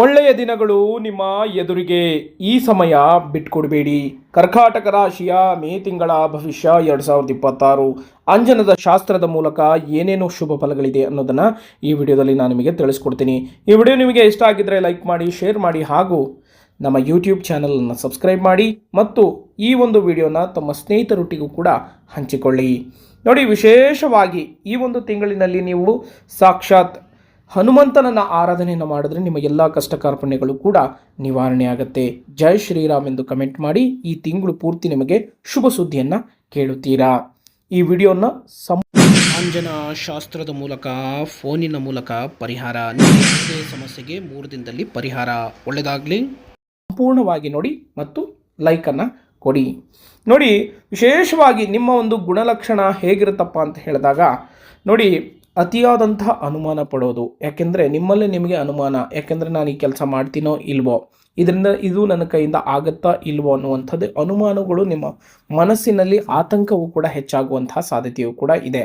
ಒಳ್ಳೆಯ ದಿನಗಳು ನಿಮ್ಮ ಎದುರಿಗೆ. ಈ ಸಮಯ ಬಿಟ್ಕೊಡಬೇಡಿ. ಕರ್ಕಾಟಕ ರಾಶಿಯ ಮೇ ತಿಂಗಳ ಭವಿಷ್ಯ 2026 ಅಂಜನದ ಶಾಸ್ತ್ರದ ಮೂಲಕ ಏನೇನು ಶುಭ ಫಲಗಳಿದೆ ಅನ್ನೋದನ್ನು ಈ ವಿಡಿಯೋದಲ್ಲಿ ನಾನು ನಿಮಗೆ ತಿಳಿಸ್ಕೊಡ್ತೀನಿ. ಈ ವಿಡಿಯೋ ನಿಮಗೆ ಇಷ್ಟ ಆಗಿದ್ದರೆ ಲೈಕ್ ಮಾಡಿ, ಶೇರ್ ಮಾಡಿ ಹಾಗೂ ನಮ್ಮ ಯೂಟ್ಯೂಬ್ ಚಾನಲನ್ನು ಸಬ್ಸ್ಕ್ರೈಬ್ ಮಾಡಿ ಮತ್ತು ಈ ಒಂದು ವಿಡಿಯೋನ ತಮ್ಮ ಸ್ನೇಹಿತರೊಟ್ಟಿಗೂ ಕೂಡ ಹಂಚಿಕೊಳ್ಳಿ. ನೋಡಿ, ವಿಶೇಷವಾಗಿ ಈ ಒಂದು ತಿಂಗಳಿನಲ್ಲಿ ನೀವು ಸಾಕ್ಷಾತ್ ಹನುಮಂತನನ್ನು ಆರಾಧನೆಯನ್ನು ಮಾಡಿದ್ರೆ ನಿಮ್ಮ ಎಲ್ಲ ಕಷ್ಟ ಕಾರ್ಪಣ್ಯಗಳು ಕೂಡ ನಿವಾರಣೆ ಆಗುತ್ತೆ. ಜೈ ಶ್ರೀರಾಮ್ ಎಂದು ಕಮೆಂಟ್ ಮಾಡಿ. ಈ ತಿಂಗಳು ಪೂರ್ತಿ ನಿಮಗೆ ಶುಭ ಸುದ್ದಿಯನ್ನು ಕೇಳುತ್ತೀರಾ. ಈ ವಿಡಿಯೋನ ಅಂಜನಾ ಶಾಸ್ತ್ರದ ಮೂಲಕ ಫೋನಿನ ಮೂಲಕ ಪರಿಹಾರ, ಯಾವುದೇ ಸಮಸ್ಯೆಗೆ 3 ದಿನದಲ್ಲಿ ಪರಿಹಾರ. ಒಳ್ಳೆಯದಾಗಲಿ. ಸಂಪೂರ್ಣವಾಗಿ ನೋಡಿ ಮತ್ತು ಲೈಕನ್ನು ಕೊಡಿ. ನೋಡಿ, ವಿಶೇಷವಾಗಿ ನಿಮ್ಮ ಒಂದು ಗುಣಲಕ್ಷಣ ಹೇಗಿರುತ್ತಪ್ಪ ಅಂತ ಹೇಳಿದಾಗ, ನೋಡಿ, ಅತಿಯಾದಂಥ ಅನುಮಾನ ಪಡೋದು. ಯಾಕೆಂದರೆ ನಿಮ್ಮಲ್ಲೇ ನಿಮಗೆ ಅನುಮಾನ, ಯಾಕೆಂದರೆ ನಾನು ಈ ಕೆಲಸ ಮಾಡ್ತೀನೋ ಇಲ್ವೋ, ಇದರಿಂದ ಇದು ನನ್ನ ಕೈಯಿಂದ ಆಗುತ್ತಾ ಇಲ್ವೋ ಅನ್ನುವಂಥದ್ದು ಅನುಮಾನಗಳು ನಿಮ್ಮ ಮನಸ್ಸಿನಲ್ಲಿ ಆತಂಕವೂ ಕೂಡ ಹೆಚ್ಚಾಗುವಂತಹ ಸಾಧ್ಯತೆಯೂ ಕೂಡ ಇದೆ.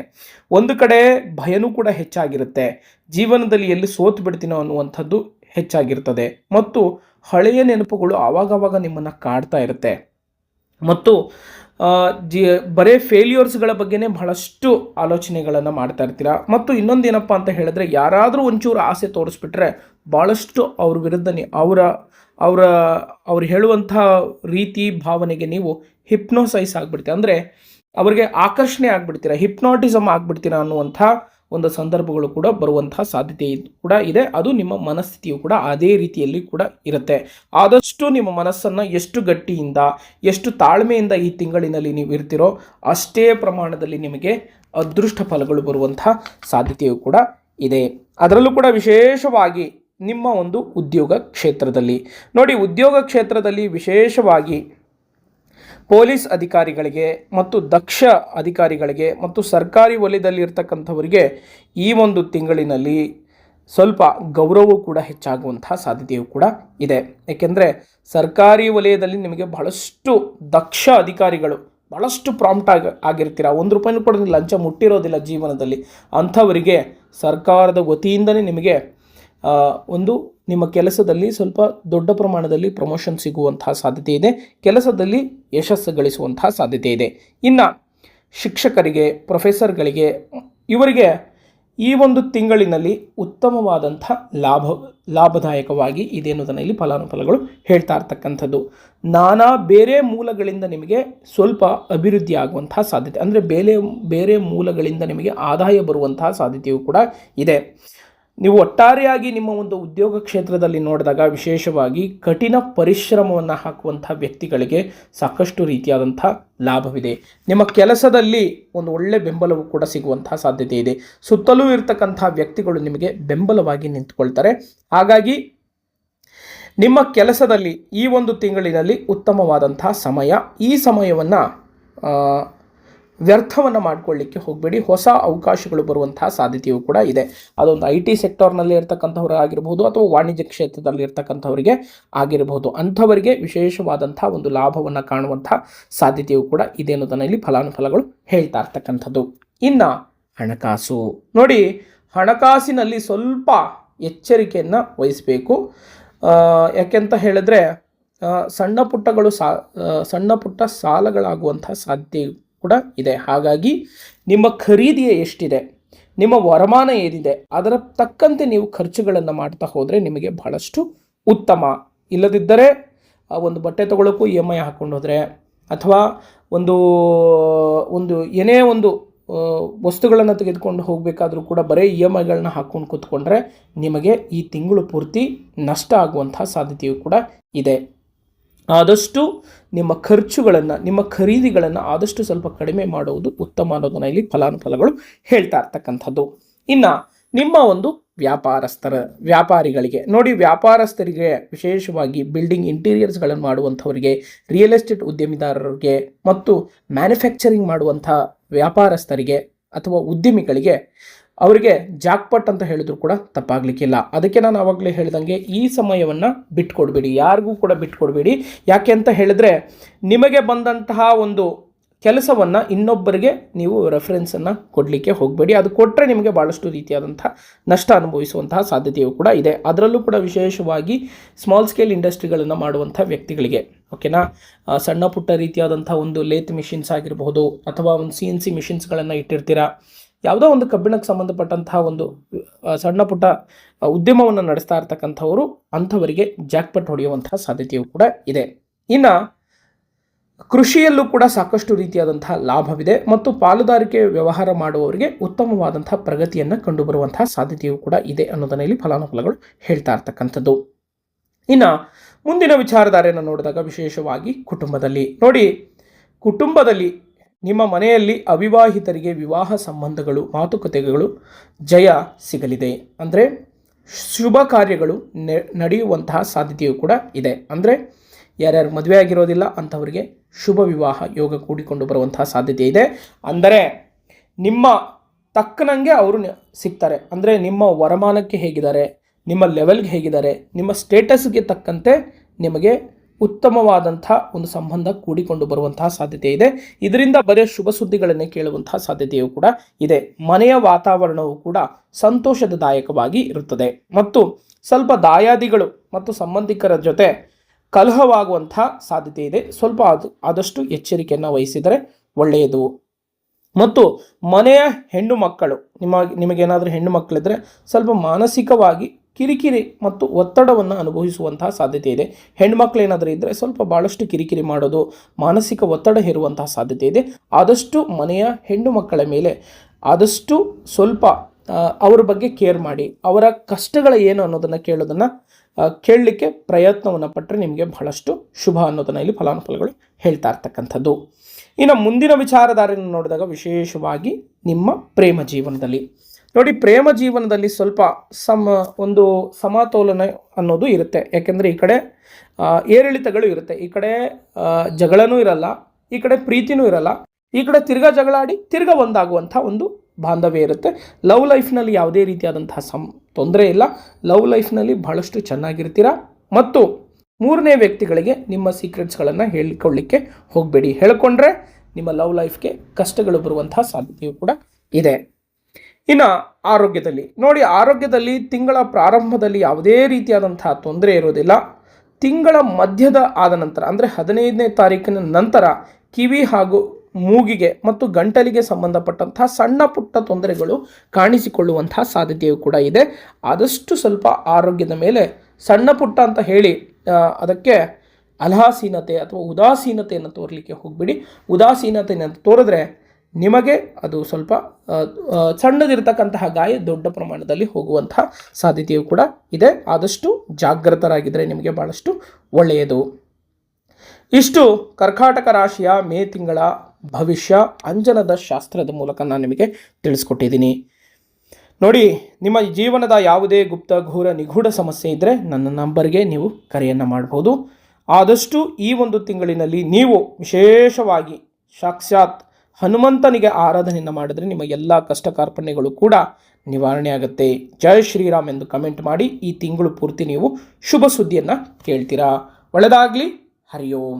ಒಂದು ಕಡೆ ಭಯನೂ ಕೂಡ ಹೆಚ್ಚಾಗಿರುತ್ತೆ. ಜೀವನದಲ್ಲಿ ಎಲ್ಲಿ ಸೋತು ಬಿಡ್ತೀನೋ ಅನ್ನುವಂಥದ್ದು ಹೆಚ್ಚಾಗಿರ್ತದೆ ಮತ್ತು ಹಳೆಯ ನೆನಪುಗಳು ಆವಾಗವಾಗ ನಿಮ್ಮನ್ನು ಕಾಡ್ತಾ ಇರುತ್ತೆ ಮತ್ತು ಬರೇ ಫೇಲ್ಯೂರ್ಸ್ಗಳ ಬಗ್ಗೆನೇ ಬಹಳಷ್ಟು ಆಲೋಚನೆಗಳನ್ನು ಮಾಡ್ತಾ ಇರ್ತೀರ. ಮತ್ತು ಇನ್ನೊಂದೇನಪ್ಪ ಅಂತ ಹೇಳಿದ್ರೆ, ಯಾರಾದರೂ ಒಂಚೂರು ಆಸೆ ತೋರಿಸ್ಬಿಟ್ರೆ ಭಾಳಷ್ಟು ಅವ್ರ ವಿರುದ್ಧ ಅವ್ರು ಹೇಳುವಂಥ ರೀತಿ ಭಾವನೆಗೆ ನೀವು ಹಿಪ್ನೋಸೈಸ್ ಆಗಿಬಿಡ್ತೀರ, ಅಂದರೆ ಅವರಿಗೆ ಆಕರ್ಷಣೆ ಆಗಿಬಿಡ್ತೀರ, ಹಿಪ್ನಾಟಿಸಮ್ ಆಗಿಬಿಡ್ತೀರ ಅನ್ನುವಂಥ ಒಂದು ಸಂದರ್ಭಗಳು ಕೂಡ ಬರುವಂತಹ ಸಾಧ್ಯತೆ ಕೂಡ ಇದೆ. ಅದು ನಿಮ್ಮ ಮನಸ್ಥಿತಿಯು ಕೂಡ ಅದೇ ರೀತಿಯಲ್ಲಿ ಕೂಡ ಇರುತ್ತೆ. ಆದಷ್ಟು ನಿಮ್ಮ ಮನಸ್ಸನ್ನು ಎಷ್ಟು ಗಟ್ಟಿಯಿಂದ, ಎಷ್ಟು ತಾಳ್ಮೆಯಿಂದ ಈ ತಿಂಗಳಿನಲ್ಲಿ ನೀವು ಇರ್ತೀರೋ ಅಷ್ಟೇ ಪ್ರಮಾಣದಲ್ಲಿ ನಿಮಗೆ ಅದೃಷ್ಟ ಫಲಗಳು ಬರುವಂಥ ಸಾಧ್ಯತೆಯು ಕೂಡ ಇದೆ. ಅದರಲ್ಲೂ ಕೂಡ ವಿಶೇಷವಾಗಿ ನಿಮ್ಮ ಒಂದು ಉದ್ಯೋಗ ಕ್ಷೇತ್ರದಲ್ಲಿ ನೋಡಿ, ಉದ್ಯೋಗ ಕ್ಷೇತ್ರದಲ್ಲಿ ವಿಶೇಷವಾಗಿ ಪೊಲೀಸ್ ಅಧಿಕಾರಿಗಳಿಗೆ ಮತ್ತು ದಕ್ಷ ಅಧಿಕಾರಿಗಳಿಗೆ ಮತ್ತು ಸರ್ಕಾರಿ ವಲಯದಲ್ಲಿ ಇರ್ತಕ್ಕಂಥವರಿಗೆ ಈ ಒಂದು ತಿಂಗಳಿನಲ್ಲಿ ಸ್ವಲ್ಪ ಗೌರವವೂ ಕೂಡ ಹೆಚ್ಚಾಗುವಂತಹ ಸಾಧ್ಯತೆಯೂ ಕೂಡ ಇದೆ. ಏಕೆಂದರೆ ಸರ್ಕಾರಿ ವಲಯದಲ್ಲಿ ನಿಮಗೆ ಬಹಳಷ್ಟು ದಕ್ಷ ಅಧಿಕಾರಿಗಳು, ಭಾಳಷ್ಟು ಪ್ರಾಂಪ್ಟ್ ಆಗಿರ್ತೀರ. 1 ರೂಪಾಯಿನೂ ಕೂಡ ಲಂಚ ಮುಟ್ಟಿರೋದಿಲ್ಲ ಜೀವನದಲ್ಲಿ. ಅಂಥವರಿಗೆ ಸರ್ಕಾರದ ವತಿಯಿಂದಲೇ ನಿಮಗೆ ಒಂದು ನಿಮ್ಮ ಕೆಲಸದಲ್ಲಿ ಸ್ವಲ್ಪ ದೊಡ್ಡ ಪ್ರಮಾಣದಲ್ಲಿ ಪ್ರಮೋಷನ್ ಸಿಗುವಂತಹ ಸಾಧ್ಯತೆ ಇದೆ. ಕೆಲಸದಲ್ಲಿ ಯಶಸ್ಸು ಗಳಿಸುವಂತಹ ಸಾಧ್ಯತೆ ಇದೆ. ಇನ್ನು ಶಿಕ್ಷಕರಿಗೆ, ಪ್ರೊಫೆಸರ್ಗಳಿಗೆ, ಇವರಿಗೆ ಈ ಒಂದು ತಿಂಗಳಿನಲ್ಲಿ ಉತ್ತಮವಾದಂಥ ಲಾಭದಾಯಕವಾಗಿ ಇದೆ ಅನ್ನೋದನ್ನು ಇಲ್ಲಿ ಫಲಾನುಫಲಗಳು ಹೇಳ್ತಾ ಇರ್ತಕ್ಕಂಥದ್ದು. ನಾನಾ ಬೇರೆ ಮೂಲಗಳಿಂದ ನಿಮಗೆ ಸ್ವಲ್ಪ ಅಭಿವೃದ್ಧಿ ಆಗುವಂತಹ ಸಾಧ್ಯತೆ, ಅಂದರೆ ಬೇರೆ ಮೂಲಗಳಿಂದ ನಿಮಗೆ ಆದಾಯ ಬರುವಂತಹ ಸಾಧ್ಯತೆಯೂ ಕೂಡ ಇದೆ. ನೀವು ಒಟ್ಟಾರೆಯಾಗಿ ನಿಮ್ಮ ಒಂದು ಉದ್ಯೋಗ ಕ್ಷೇತ್ರದಲ್ಲಿ ನೋಡಿದಾಗ ವಿಶೇಷವಾಗಿ ಕಠಿಣ ಪರಿಶ್ರಮವನ್ನು ಹಾಕುವಂಥ ವ್ಯಕ್ತಿಗಳಿಗೆ ಸಾಕಷ್ಟು ರೀತಿಯಾದಂಥ ಲಾಭವಿದೆ. ನಿಮ್ಮ ಕೆಲಸದಲ್ಲಿ ಒಂದು ಒಳ್ಳೆಯ ಬೆಂಬಲವೂ ಕೂಡ ಸಿಗುವಂಥ ಸಾಧ್ಯತೆ ಇದೆ. ಸುತ್ತಲೂ ಇರತಕ್ಕಂಥ ವ್ಯಕ್ತಿಗಳು ನಿಮಗೆ ಬೆಂಬಲವಾಗಿ ನಿಂತುಕೊಳ್ತಾರೆ. ಹಾಗಾಗಿ ನಿಮ್ಮ ಕೆಲಸದಲ್ಲಿ ಈ ಒಂದು ತಿಂಗಳಿನಲ್ಲಿ ಉತ್ತಮವಾದಂಥ ಸಮಯ. ಈ ಸಮಯವನ್ನು ವ್ಯರ್ಥವನ್ನು ಮಾಡಿಕೊಳ್ಳಿಕ್ಕೆ ಹೋಗಬೇಡಿ. ಹೊಸ ಅವಕಾಶಗಳು ಬರುವಂತಹ ಸಾಧ್ಯತೆಯೂ ಕೂಡ ಇದೆ. ಅದೊಂದು IT ಸೆಕ್ಟರ್ನಲ್ಲಿ ಇರ್ತಕ್ಕಂಥವ್ರು ಆಗಿರ್ಬೋದು ಅಥವಾ ವಾಣಿಜ್ಯ ಕ್ಷೇತ್ರದಲ್ಲಿ ಇರ್ತಕ್ಕಂಥವರಿಗೆ ಆಗಿರಬಹುದು. ಅಂಥವರಿಗೆ ವಿಶೇಷವಾದಂಥ ಒಂದು ಲಾಭವನ್ನು ಕಾಣುವಂಥ ಸಾಧ್ಯತೆಯೂ ಕೂಡ ಇದೆ ಅನ್ನೋದನ್ನು ಇಲ್ಲಿ ಫಲಾನುಫಲಗಳು ಹೇಳ್ತಾ ಇರ್ತಕ್ಕಂಥದ್ದು. ಇನ್ನು ಹಣಕಾಸು ನೋಡಿ, ಹಣಕಾಸಿನಲ್ಲಿ ಸ್ವಲ್ಪ ಎಚ್ಚರಿಕೆಯನ್ನು ವಹಿಸಬೇಕು. ಯಾಕೆಂತ ಹೇಳಿದ್ರೆ ಸಣ್ಣ ಪುಟ್ಟ ಸಾಲಗಳಾಗುವಂಥ ಸಾಧ್ಯತೆ ಕೂಡ ಇದೆ. ಹಾಗಾಗಿ ನಿಮ್ಮ ಖರೀದಿಯೇ ಎಷ್ಟಿದೆ, ನಿಮ್ಮ ವರಮಾನ ಏನಿದೆ, ಅದರ ತಕ್ಕಂತೆ ನೀವು ಖರ್ಚುಗಳನ್ನು ಮಾಡ್ತಾ ಹೋದರೆ ನಿಮಗೆ ಬಹಳಷ್ಟು ಉತ್ತಮ. ಇಲ್ಲದಿದ್ದರೆ ಒಂದು ಬಟ್ಟೆ ತೊಗೊಳ್ಳೋಕ್ಕೂ EMI ಹಾಕ್ಕೊಂಡು ಹೋದರೆ ಅಥವಾ ಒಂದು ಏನೇ ಒಂದು ವಸ್ತುಗಳನ್ನು ತೆಗೆದುಕೊಂಡು ಹೋಗಬೇಕಾದ್ರೂ ಕೂಡ ಬರೀ EMIಗಳನ್ನ ಹಾಕ್ಕೊಂಡು ಕೂತ್ಕೊಂಡ್ರೆ ನಿಮಗೆ ಈ ತಿಂಗಳು ಪೂರ್ತಿ ನಷ್ಟ ಆಗುವಂಥ ಸಾಧ್ಯತೆಯೂ ಕೂಡ ಇದೆ. ಆದಷ್ಟು ನಿಮ್ಮ ಖರ್ಚುಗಳನ್ನು, ನಿಮ್ಮ ಖರೀದಿಗಳನ್ನು ಆದಷ್ಟು ಸ್ವಲ್ಪ ಕಡಿಮೆ ಮಾಡುವುದು ಉತ್ತಮ ಅನ್ನೋದನ್ನು ಇಲ್ಲಿ ಫಲಾನುಫಲಗಳು ಹೇಳ್ತಾ ಇರ್ತಕ್ಕಂಥದ್ದು. ಇನ್ನು ನಿಮ್ಮ ಒಂದು ವ್ಯಾಪಾರಿಗಳಿಗೆ ನೋಡಿ, ವ್ಯಾಪಾರಸ್ಥರಿಗೆ ವಿಶೇಷವಾಗಿ ಬಿಲ್ಡಿಂಗ್ ಇಂಟೀರಿಯರ್ಸ್ಗಳನ್ನು ಮಾಡುವಂಥವರಿಗೆ, ರಿಯಲ್ ಎಸ್ಟೇಟ್ ಉದ್ಯಮಿದಾರರಿಗೆ ಮತ್ತು ಮ್ಯಾನುಫ್ಯಾಕ್ಚರಿಂಗ್ ಮಾಡುವಂಥ ವ್ಯಾಪಾರಸ್ಥರಿಗೆ ಅಥವಾ ಉದ್ಯಮಿಗಳಿಗೆ ಅವರಿಗೆ ಜಾಕ್ಪಾಟ್ ಅಂತ ಹೇಳಿದ್ರು ಕೂಡ ತಪ್ಪಾಗಲಿಕ್ಕಿಲ್ಲ. ಅದಕ್ಕೆ ನಾನು ಆವಾಗಲೇ ಹೇಳಿದಂಗೆ ಈ ಸಮಯವನ್ನು ಬಿಟ್ಕೊಡ್ಬೇಡಿ, ಯಾರಿಗೂ ಕೂಡ ಬಿಟ್ಕೊಡ್ಬೇಡಿ. ಯಾಕೆ ಅಂತ ಹೇಳಿದ್ರೆ ನಿಮಗೆ ಬಂದಂತಹ ಒಂದು ಕೆಲಸವನ್ನು ಇನ್ನೊಬ್ಬರಿಗೆ ನೀವು ರೆಫರೆನ್ಸನ್ನು ಕೊಡಲಿಕ್ಕೆ ಹೋಗಬೇಡಿ. ಅದು ಕೊಟ್ಟರೆ ನಿಮಗೆ ಭಾಳಷ್ಟು ರೀತಿಯಾದಂಥ ನಷ್ಟ ಅನುಭವಿಸುವಂತಹ ಸಾಧ್ಯತೆಯೂ ಕೂಡ ಇದೆ. ಅದರಲ್ಲೂ ಕೂಡ ವಿಶೇಷವಾಗಿ ಸ್ಮಾಲ್ ಸ್ಕೇಲ್ ಇಂಡಸ್ಟ್ರಿಗಳನ್ನು ಮಾಡುವಂಥ ವ್ಯಕ್ತಿಗಳಿಗೆ, ಓಕೆನಾ, ಸಣ್ಣ ಪುಟ್ಟ ರೀತಿಯಾದಂಥ ಒಂದು ಲೇತ್ ಮಿಷಿನ್ಸ್ ಆಗಿರಬಹುದು ಅಥವಾ ಒಂದು CNC ಮಿಷಿನ್ಸ್ಗಳನ್ನು ಇಟ್ಟಿರ್ತೀರಾ, ಯಾವುದೋ ಒಂದು ಕಬ್ಬಿಣಕ್ಕೆ ಸಂಬಂಧಪಟ್ಟಂತಹ ಒಂದು ಸಣ್ಣ ಪುಟ್ಟ ಉದ್ಯಮವನ್ನು ನಡೆಸ್ತಾ ಇರ್ತಕ್ಕಂಥವರು, ಅಂಥವರಿಗೆ ಜಾಕ್ಪಟ್ ಹೊಡೆಯುವಂತಹ ಸಾಧ್ಯತೆಯೂ ಕೂಡ ಇದೆ. ಇನ್ನು ಕೃಷಿಯಲ್ಲೂ ಕೂಡ ಸಾಕಷ್ಟು ರೀತಿಯಾದಂತಹ ಲಾಭವಿದೆ ಮತ್ತು ಪಾಲುದಾರಿಕೆ ವ್ಯವಹಾರ ಮಾಡುವವರಿಗೆ ಉತ್ತಮವಾದಂಥ ಪ್ರಗತಿಯನ್ನು ಕಂಡುಬರುವಂತಹ ಸಾಧ್ಯತೆಯೂ ಕೂಡ ಇದೆ ಅನ್ನೋದನ್ನ ಇಲ್ಲಿ ಫಲಾನುಫಲಗಳು ಹೇಳ್ತಾ ಇರ್ತಕ್ಕಂಥದ್ದು. ಇನ್ನು ಮುಂದಿನ ವಿಚಾರಧಾರೆಯನ್ನು ನೋಡಿದಾಗ ವಿಶೇಷವಾಗಿ ಕುಟುಂಬದಲ್ಲಿ ನೋಡಿ, ಕುಟುಂಬದಲ್ಲಿ ನಿಮ್ಮ ಮನೆಯಲ್ಲಿ ಅವಿವಾಹಿತರಿಗೆ ವಿವಾಹ ಸಂಬಂಧಗಳು, ಮಾತುಕತೆಗಳು ಜಯ ಸಿಗಲಿದೆ. ಅಂದರೆ ಶುಭ ಕಾರ್ಯಗಳು ನಡೆಯುವಂತಹ ಸಾಧ್ಯತೆಯೂ ಕೂಡ ಇದೆ. ಅಂದರೆ ಯಾರ್ಯಾರು ಮದುವೆ ಆಗಿರೋದಿಲ್ಲ ಅಂಥವರಿಗೆ ಶುಭ ವಿವಾಹ ಯೋಗ ಕೂಡಿಕೊಂಡು ಬರುವಂತಹ ಸಾಧ್ಯತೆ ಇದೆ. ಅಂದರೆ ನಿಮ್ಮ ತಕ್ಕನಂಗೆ ಅವರು ಸಿಗ್ತಾರೆ. ಅಂದರೆ ನಿಮ್ಮ ವರಮಾನಕ್ಕೆ ಹೇಗಿದ್ದಾರೆ, ನಿಮ್ಮ ಲೆವೆಲ್ಗೆ ಹೇಗಿದ್ದಾರೆ, ನಿಮ್ಮ ಸ್ಟೇಟಸ್ಗೆ ತಕ್ಕಂತೆ ನಿಮಗೆ ಉತ್ತಮವಾದಂಥ ಒಂದು ಸಂಬಂಧ ಕೂಡಿಕೊಂಡು ಬರುವಂತಹ ಸಾಧ್ಯತೆ ಇದೆ. ಇದರಿಂದ ಬರೀ ಶುಭ ಸುದ್ದಿಗಳನ್ನೇ ಕೇಳುವಂತಹ ಸಾಧ್ಯತೆಯೂ ಕೂಡ ಇದೆ. ಮನೆಯ ವಾತಾವರಣವು ಕೂಡ ಸಂತೋಷದಾಯಕವಾಗಿ ಇರುತ್ತದೆ ಮತ್ತು ಸ್ವಲ್ಪ ದಾಯಾದಿಗಳು ಮತ್ತು ಸಂಬಂಧಿಕರ ಜೊತೆ ಕಲಹವಾಗುವಂಥ ಸಾಧ್ಯತೆ ಇದೆ. ಸ್ವಲ್ಪ ಆದಷ್ಟು ಎಚ್ಚರಿಕೆಯನ್ನು ವಹಿಸಿದರೆ ಒಳ್ಳೆಯದು. ಮತ್ತು ಮನೆಯ ಹೆಣ್ಣು ಮಕ್ಕಳು, ನಿಮಗೇನಾದರೂ ಹೆಣ್ಣು ಮಕ್ಕಳಿದ್ರೆ ಸ್ವಲ್ಪ ಮಾನಸಿಕವಾಗಿ ಕಿರಿಕಿರಿ ಮತ್ತು ಒತ್ತಡವನ್ನು ಅನುಭವಿಸುವಂತಹ ಸಾಧ್ಯತೆ ಇದೆ. ಹೆಣ್ಮಕ್ಳು ಏನಾದರೂ ಇದ್ದರೆ ಸ್ವಲ್ಪ ಭಾಳಷ್ಟು ಕಿರಿಕಿರಿ ಮಾಡೋದು, ಮಾನಸಿಕ ಒತ್ತಡ ಹೇರುವಂತಹ ಸಾಧ್ಯತೆ ಇದೆ. ಆದಷ್ಟು ಮನೆಯ ಹೆಣ್ಣು ಮಕ್ಕಳ ಮೇಲೆ ಆದಷ್ಟು ಸ್ವಲ್ಪ ಅವರ ಬಗ್ಗೆ ಕೇರ್ ಮಾಡಿ, ಅವರ ಕಷ್ಟಗಳ ಏನು ಅನ್ನೋದನ್ನು ಕೇಳಲಿಕ್ಕೆ ಪ್ರಯತ್ನವನ್ನು ಪಟ್ಟರೆ ನಿಮಗೆ ಬಹಳಷ್ಟು ಶುಭ ಅನ್ನೋದನ್ನು ಇಲ್ಲಿ ಫಲಾನುಫಲಗಳು ಹೇಳ್ತಾ ಇರ್ತಕ್ಕಂಥದ್ದು. ಇನ್ನು ಮುಂದಿನ ವಿಚಾರಧಾರೆಯನ್ನು ನೋಡಿದಾಗ ವಿಶೇಷವಾಗಿ ನಿಮ್ಮ ಪ್ರೇಮ ಜೀವನದಲ್ಲಿ ನೋಡಿ, ಪ್ರೇಮ ಜೀವನದಲ್ಲಿ ಸ್ವಲ್ಪ ಒಂದು ಸಮತೋಲನ ಅನ್ನೋದು ಇರುತ್ತೆ. ಯಾಕೆಂದರೆ ಈ ಕಡೆ ಏರಿಳಿತಗಳು ಇರುತ್ತೆ, ಈ ಕಡೆ ಜಗಳನೂ ಇರಲ್ಲ, ಈ ಕಡೆ ಪ್ರೀತಿನೂ ಇರಲ್ಲ, ಈ ಕಡೆ ತಿರ್ಗಾ ಜಗಳಾಡಿ ತಿರ್ಗಾ ಒಂದಾಗುವಂಥ ಒಂದು ಬಾಂಧವ್ಯ ಇರುತ್ತೆ. ಲವ್ ಲೈಫ್ನಲ್ಲಿ ಯಾವುದೇ ರೀತಿಯಾದಂತಹ ತೊಂದರೆ ಇಲ್ಲ. ಲವ್ ಲೈಫ್ನಲ್ಲಿ ಬಹಳಷ್ಟು ಚೆನ್ನಾಗಿರ್ತೀರ. ಮತ್ತು ಮೂರನೇ ವ್ಯಕ್ತಿಗಳಿಗೆ ನಿಮ್ಮ ಸೀಕ್ರೆಟ್ಸ್ಗಳನ್ನು ಹೇಳಿಕೊಳ್ಳಿಕ್ಕೆ ಹೋಗಬೇಡಿ. ಹೇಳಿಕೊಂಡ್ರೆ ನಿಮ್ಮ ಲವ್ ಲೈಫ್ಗೆ ಕಷ್ಟಗಳು ಬರುವಂತಹ ಸಾಧ್ಯತೆಯೂ ಕೂಡ ಇದೆ. ಇನ್ನು ಆರೋಗ್ಯದಲ್ಲಿ ನೋಡಿ, ಆರೋಗ್ಯದಲ್ಲಿ ತಿಂಗಳ ಪ್ರಾರಂಭದಲ್ಲಿ ಯಾವುದೇ ರೀತಿಯಾದಂತಹ ತೊಂದರೆ ಇರೋದಿಲ್ಲ. ತಿಂಗಳ ಮಧ್ಯದ ಆದ ನಂತರ ಅಂದರೆ 15ನೇ ತಾರೀಕಿನ ನಂತರ ಕಿವಿ ಹಾಗೂ ಮೂಗಿಗೆ ಮತ್ತು ಗಂಟಲಿಗೆ ಸಂಬಂಧಪಟ್ಟಂತಹ ಸಣ್ಣ ಪುಟ್ಟ ತೊಂದರೆಗಳು ಕಾಣಿಸಿಕೊಳ್ಳುವಂತಹ ಸಾಧ್ಯತೆಯೂ ಕೂಡ ಇದೆ. ಆದಷ್ಟು ಸ್ವಲ್ಪ ಆರೋಗ್ಯದ ಮೇಲೆ ಸಣ್ಣ ಪುಟ್ಟ ಅಂತ ಹೇಳಿ ಅದಕ್ಕೆ ಅಲಹಾಸೀನತೆ ಅಥವಾ ಉದಾಸೀನತೆಯನ್ನು ತೋರಲಿಕ್ಕೆ ಹೋಗ್ಬಿಡಿ. ಉದಾಸೀನತೆಯನ್ನು ತೋರಿದ್ರೆ ನಿಮಗೆ ಅದು ಸ್ವಲ್ಪ ಸಣ್ಣದಿರ್ತಕ್ಕಂತಹ ಗಾಯ ದೊಡ್ಡ ಪ್ರಮಾಣದಲ್ಲಿ ಹೋಗುವಂತಹ ಸಾಧ್ಯತೆಯೂ ಕೂಡ ಇದೆ. ಆದಷ್ಟು ಜಾಗೃತರಾಗಿದ್ದರೆ ನಿಮಗೆ ಭಾಳಷ್ಟು ಒಳ್ಳೆಯದು. ಇಷ್ಟು ಕರ್ಕಾಟಕ ರಾಶಿಯ ಮೇ ತಿಂಗಳ ಭವಿಷ್ಯ ಅಂಜನದ ಶಾಸ್ತ್ರದ ಮೂಲಕ ನಾನು ನಿಮಗೆ ತಿಳಿಸ್ಕೊಟ್ಟಿದ್ದೀನಿ. ನೋಡಿ, ನಿಮ್ಮ ಜೀವನದ ಯಾವುದೇ ಗುಪ್ತ ಘೋರ ನಿಗೂಢ ಸಮಸ್ಯೆ ಇದ್ದರೆ ನನ್ನ ನಂಬರ್ಗೆ ನೀವು ಕರೆಯನ್ನು ಮಾಡ್ಬೋದು. ಆದಷ್ಟು ಈ ಒಂದು ತಿಂಗಳಿನಲ್ಲಿ ನೀವು ವಿಶೇಷವಾಗಿ ಸಾಕ್ಷಾತ್ ಹನುಮಂತನಿಗೆ ಆರಾಧನೆಯನ್ನು ಮಾಡಿದರೆ ನಿಮ್ಮ ಎಲ್ಲ ಕಷ್ಟ ಕಾರ್ಪಣ್ಯಗಳು ಕೂಡ ನಿವಾರಣೆ ಆಗುತ್ತೆ. ಜೈ ಶ್ರೀರಾಮ್ ಎಂದು ಕಮೆಂಟ್ ಮಾಡಿ. ಈ ತಿಂಗಳು ಪೂರ್ತಿ ನೀವು ಶುಭ ಸುದ್ದಿಯನ್ನು ಕೇಳ್ತೀರಾ. ಒಳ್ಳೆಯದಾಗಲಿ. ಹರಿ ಓಂ.